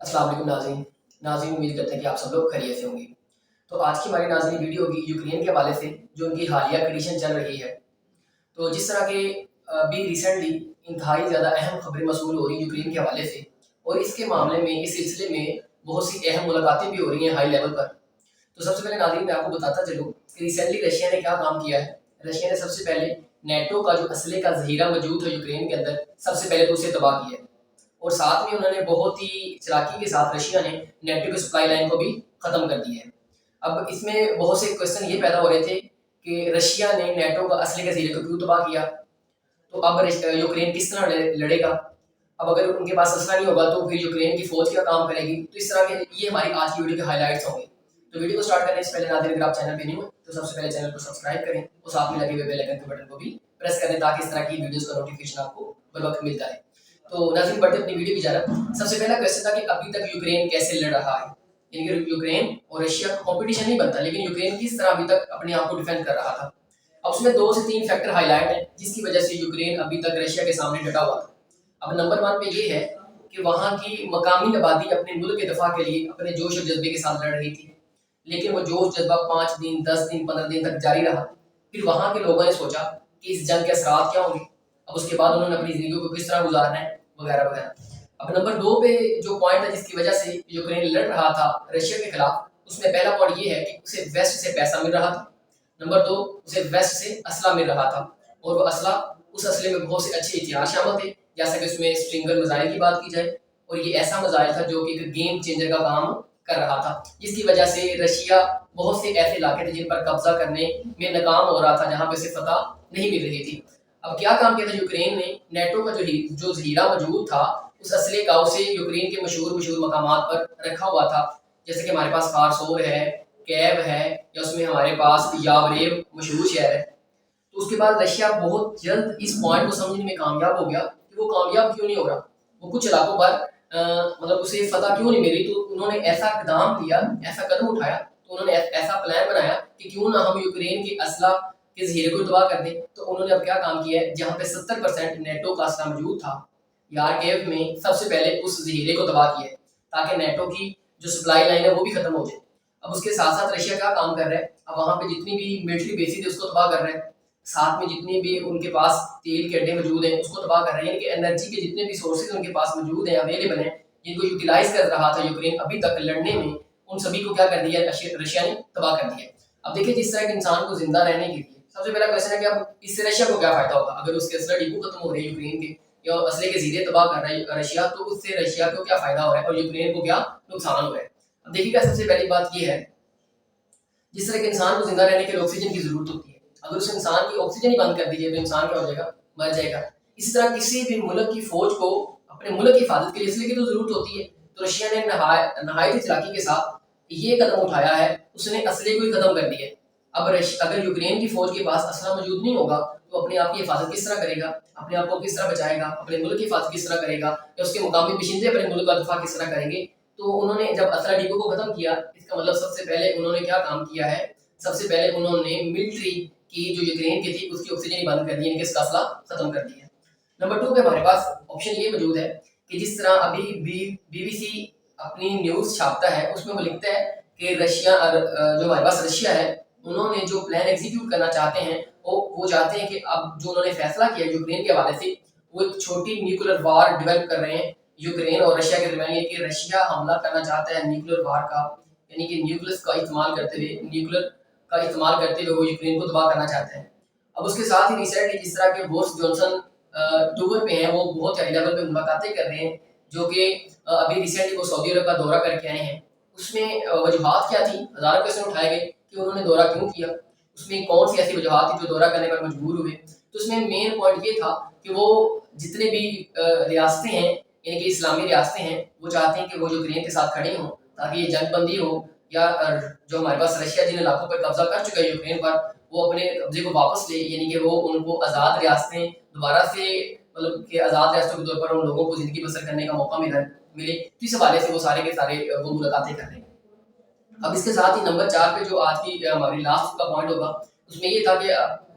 अस्सलाम वालेकुम नाज़रीन उम्मीद करते हैं कि आप सब लोग खैरियत से होंगे। तो आज की हमारी नाज़रीन वीडियो होगी यूक्रेन के हवाले से, जो उनकी हालिया कंडीशन चल रही है। तो जिस तरह के अभी रिसेंटली इंतहाई ज़्यादा अहम खबरें मसूल हो रही हैं यूक्रेन के हवाले से, और इसके मामले में इस सिलसिले में बहुत सी अहम मुलाकातें भी हो रही हैं हाई लेवल पर। तो सबसे पहले नाज़रीन मैं आपको बताता चलूँ कि रिसेंटली रशिया ने क्या काम किया है। रशिया ने सबसे पहले नेटो का जो असले का ज़ख़ीरा मौजूद है यूक्रेन के अंदर, सबसे पहले तो उसे तबाह किया है। और साथ में उन्होंने बहुत ही चालाकी के साथ रशिया ने नेटो की सप्लाई लाइन को भी ख़त्म कर दिया है। अब इसमें बहुत से क्वेश्चन ये पैदा हो रहे थे कि रशिया ने नेटो का असली ज़ख़ीरे को क्यों तबाह किया, तो अब यूक्रेन किस तरह लड़ेगा। अब अगर उनके पास असला नहीं होगा तो फिर यूक्रेन की फौज क्या काम करेगी। तो इस तरह के ये हमारी आज की वीडियो के हाईलाइट्स होंगे। तो वीडियो को स्टार्ट करने से पहले नाज़रीन, अगर आप चैनल पे नहीं हो तो सबसे पहले चैनल को सब्सक्राइब करें और साथ में लगे हुए बेल आइकन के बटन को भी प्रेस कर दें, ताकि इस तरह की वीडियोस का नोटिफिकेशन आपको बर वक्त मिलता है। तो नाज़रीन बढ़ते अपनी वीडियो की जानब। सबसे पहला क्वेश्चन था कि अभी तक यूक्रेन कैसे लड़ रहा है, यानी कि यूक्रेन और रशिया का कॉम्पिटिशन नहीं बनता, लेकिन यूक्रेन किस तरह अभी तक अपने आप को डिफेंड कर रहा था। अब उसमें 2 से 3 फैक्टर हाईलाइट हैं जिसकी वजह से यूक्रेन अभी तक रशिया के सामने डटा हुआ था। अब नंबर 1 पे ये है कि वहाँ की मकामी आबादी अपने मुल्क के दफा के लिए अपने जोश और जज्बे के साथ लड़ रही थी, लेकिन वो जोश जज्बा 5 दिन, 10 दिन, 15 दिन तक जारी रहा। फिर वहाँ के लोगों ने सोचा कि इस जंग के असरात क्या होंगे, अब उसके बाद उन्होंने अपनी ज़िंदगी को किस तरह गुजारना है, वगैरह वगैरह। अब नंबर 2 पे जो पॉइंट है जिसकी वजह से यूक्रेन लड़ रहा था रशिया के खिलाफ, उसमें पहला पॉइंट ये है कि उसे वेस्ट से पैसा मिल रहा था। नंबर 2, उसे वेस्ट से असला मिल रहा था, और वो असला, उस असले में बहुत से अच्छे हथियार शामिल थे, जैसा कि उसमें स्ट्रिंगर मिसाइल की बात की जाए, और ये ऐसा मिसाइल था जो कि एक गेम चेंजर का काम कर रहा था, जिसकी वजह से रशिया बहुत से ऐसे इलाके थे जिन पर कब्जा करने में नाकाम हो रहा था, जहाँ पे उसे फतह नहीं मिल रही थी। अब क्या काम किया था यूक्रेन ने, नेटो का जो ज़ख़ीरा मौजूद था उस असले का उसे यूक्रेन के मशहूर मकामात पर रखा हुआ था, जैसे कि हमारे पास कारसोर है, कैव है, या उसमें हमारे पास यावरेव मशहूर शहर है। तो उसके बाद रशिया बहुत जल्द इस पॉइंट को समझने में कामयाब हो गया कि वो कामयाब क्यों नहीं हो रहा, वो कुछ इलाकों पर मतलब उसे फतह क्यों नहीं मिली। तो उन्होंने ऐसा इक़दाम लिया, ऐसा कदम उठाया, तो उन्होंने ऐसा प्लान बनाया कि क्यों ना हम यूक्रेन के असला के ज़ख़ीरे को तबाह कर दें। तो उन्होंने अब क्या काम किया है, जहाँ पे 70% नेटो का असला मौजूद था, यारकेव में सबसे पहले उस ज़ख़ीरे को तबाह किया है, ताकि नेटो की जो सप्लाई लाइन है वो भी खत्म हो जाए। अब उसके साथ साथ रशिया क्या काम कर रहा है, अब वहाँ पे जितनी भी मिलिट्री बेसिस है उसको तबाह कर रहा है, साथ में जितनी भी उनके पास तेल के अड्डे मौजूद हैं उसको तबाह कर रहे हैं, यानी कि एनर्जी के जितने भी सोर्सेज उनके पास मौजूद हैं, अवेलेबल हैं, जिनको यूटिलाइज कर रहा था यूक्रेन अभी तक लड़ने में, उन सभी को क्या कर दिया रशिया ने तबाह कर दिया। अब देखिए, जिस तरह के इंसान को जिंदा रहने के लिए सबसे पहला क्वेश्चन है कि अब इससे रशिया को क्या फायदा होगा, अगर उसके असला डिपो खत्म हो रहे हैं यूक्रेन के, या असले के ज़ख़ीरे तबाह कर रहा है रशिया, तो उससे रशिया को क्या फायदा हो रहा है और यूक्रेन को क्या नुकसान हो रहा है। अब देखिएगा, सबसे पहली बात यह है, जिस तरह के इंसान को जिंदा रहने के लिए ऑक्सीजन की जरूरत होती है, अगर उस इंसान की ऑक्सीजन ही बंद कर दीजिए तो इंसान क्या हो जाएगा, मर जाएगा। इसी तरह किसी भी मुल्क की फौज को अपने मुल्क की हिफाजत के लिए इसलिए की तो जरूरत होती है। तो रशिया ने नहायत चालाकी के साथ ये कदम उठाया है, उसने असले को ही खत्म कर दिया। अब अगर यूक्रेन की फौज के पास असला मौजूद नहीं होगा तो अपने आप की हिफाजत किस तरह करेगा, अपने आप को किस तरह बचाएगा, अपने मुल्क की हिफाजत किस तरह करेगा, या उसके मुकामी बशिंदे अपने मुल्क का दफा किस तरह करेंगे। तो उन्होंने जब असला डिपो को खत्म किया, इसका मतलब सबसे पहले उन्होंने क्या काम किया है, सबसे पहले उन्होंने मिलिट्री की जो यूक्रेन की थी उसकी ऑक्सीजन ही बंद कर दी, यानी कि इसका असला खत्म कर दिया। नंबर 2 पे हमारे पास ऑप्शन ये मौजूद है कि जिस तरह अभी बीबीसी अपनी न्यूज़ छापता है, उसमें वो लिखता है कि रशिया जो हमारे पास रशिया है, उन्होंने जो प्लान एग्जीक्यूट करना चाहते हैं, वो चाहते हैं कि अब जो उन्होंने फैसला किया यूक्रेन के हवाले से, वो एक छोटी न्यूक्लियर वार डेवलप कर रहे हैं यूक्रेन और रशिया के दरमियान। ये कि रशिया हमला करना चाहता है न्यूक्लियर वार का, यानी कि न्यूक्लियस का इस्तेमाल करते हुए वो यूक्रेन को तबाह करना चाहते हैं। अब उसके साथ ही रिसेंटली जिस तरह के बोरिस जॉनसन टूर पे हैं, वो बहुत हाई लेवल पे मुलाकातें कर रहे हैं, जो कि अभी रिसेंटली वो सऊदी अरब का दौरा करके आए हैं। उसमें वजूहात क्या थी, हज़ारों क्वेश्चन उठाए गए कि उन्होंने दौरा क्यों किया, उसमें कौन सी ऐसी वजूहात थी जो दौरा करने पर मजबूर हुए। तो उसमें मेन पॉइंट ये था कि वो जितने भी रियासतें हैं, यानी कि इस्लामी रियासतें हैं, वो चाहते हैं कि वो यूक्रेन के साथ खड़ी हों, ताकि ये जंगबंदी हो, या जो हमारे पास रशिया जिन इलाकों पर कब्जा कर चुका है यूक्रेन पर, वो अपने कब्जे को वापस ले, यानी कि वो उनको आज़ाद रियासतें दोबारा से, मतलब कि आज़ाद रियासतों के तौर पर उन लोगों को ज़िंदगी बसर करने का मौका मिले। तो इस हवाले से वो सारे के सारे वो मुलाकातें कर रहे हैं। अब इसके साथ ही नंबर 4 पे जो आज की हमारी लास्ट का पॉइंट होगा, उसमें ये था कि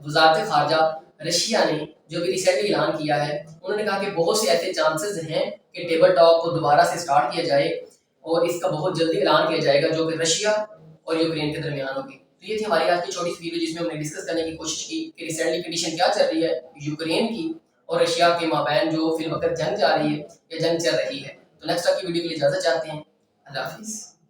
वज़ारत ख़ारजा रशिया ने جو بھی ریسنٹلی اعلان کیا ہے، انہوں نے کہا کہ بہت سے ایسے چانسز ہیں کہ ٹیبل ٹاک کو دوبارہ سے سٹارٹ کیا جائے اور اس کا بہت جلدی اعلان کیا جائے گا جو کہ رشیا اور یوکرین کے درمیان ہوگی۔ تو یہ تھی ہماری آج کی چھوٹی سی ویڈیو جس میں ہم نے ڈسکس کرنے کی کوشش کی کہ ریسنٹلی کنڈیشن کیا چل رہی ہے یوکرین کی اور رشیا کے مابین جو فی الوقت جنگ جا رہی ہے یا جنگ چل رہی ہے۔ تو نیکسٹ آپ کی ویڈیو کے لیے اجازت چاہتے ہیں۔ اللہ حافظ۔